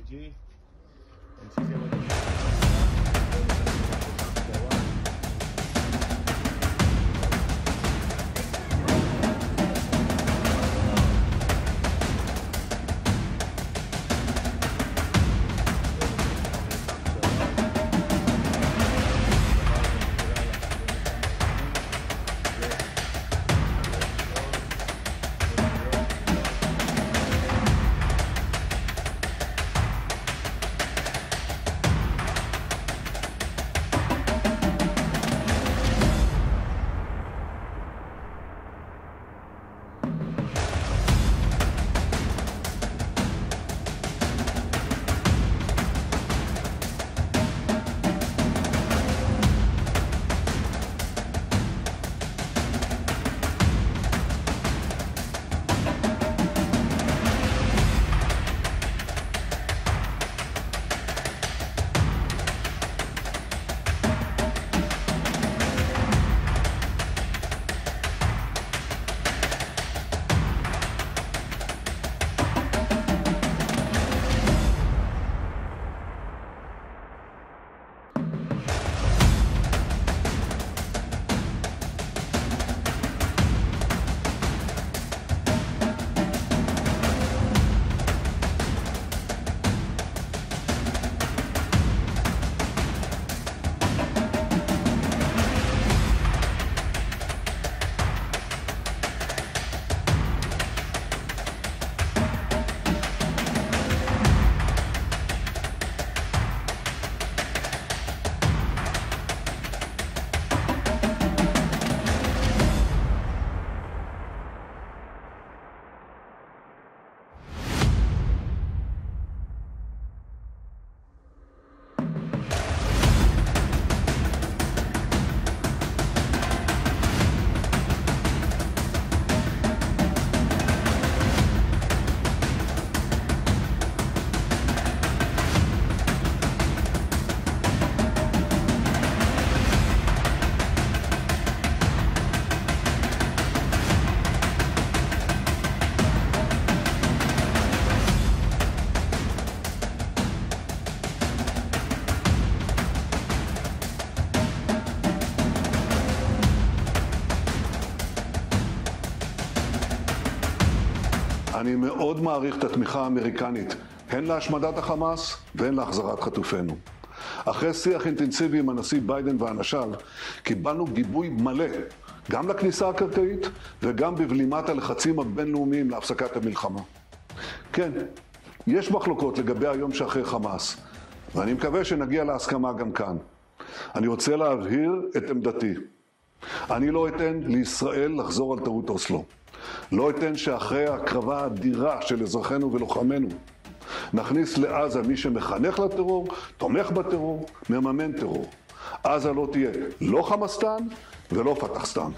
allí. En sitio de... אני מאוד מעריך את התמיכה האמריקנית, הן להשמדת החמאס והן להחזרת חטופינו. אחרי שיח אינטנסיבי עם הנשיא ביידן ואנשיו, קיבלנו גיבוי מלא, גם לכניסה הקרקעית וגם בבלימת הלחצים הבינלאומיים להפסקת המלחמה. כן, יש מחלוקות לגבי היום שאחרי חמאס, ואני מקווה שנגיע להסכמה גם כאן. אני רוצה להבהיר את עמדתי. אני לא אתן לישראל לחזור על טעות אוסלו. לא אתן שאחרי ההקרבה האדירה של אזרחינו ולוחמינו, נכניס לעזה מי שמחנך לטרור, תומך בטרור, מממן טרור. עזה לא תהיה לא חמאסטן ולא פתחסטן.